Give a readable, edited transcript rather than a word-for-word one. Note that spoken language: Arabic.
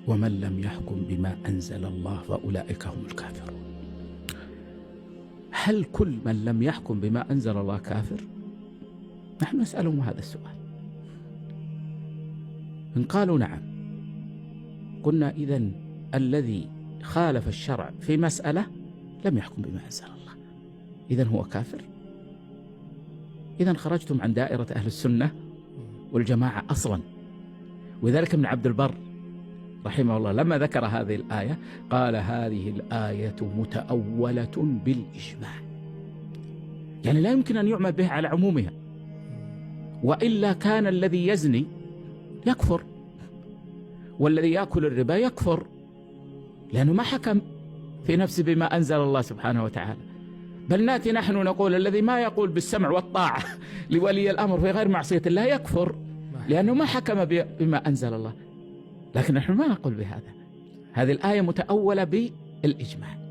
ومن لم يحكم بما أنزل الله فأولئك هم الكافرون. هل كل من لم يحكم بما أنزل الله كافر؟ نحن نسألهم هذا السؤال. إن قالوا نعم، قلنا إذن الذي خالف الشرع في مسألة لم يحكم بما أنزل الله، إذن هو كافر. إذن خرجتم عن دائرة أهل السنة والجماعة أصلا. وذلك ابن عبد البر رحمه الله لما ذكر هذه الآية قال هذه الآية متأولة بالإجماع، يعني لا يمكن أن يعمل بها على عمومها، وإلا كان الذي يزني يكفر والذي يأكل الربا يكفر، لأنه ما حكم في نفسه بما أنزل الله سبحانه وتعالى. بل نأتي نحن نقول الذي ما يقول بالسمع والطاعة لولي الأمر في غير معصية الله يكفر، لأنه ما حكم بما أنزل الله. لكن نحن ما نقول بهذا. هذه الآية متأولة بالإجماع.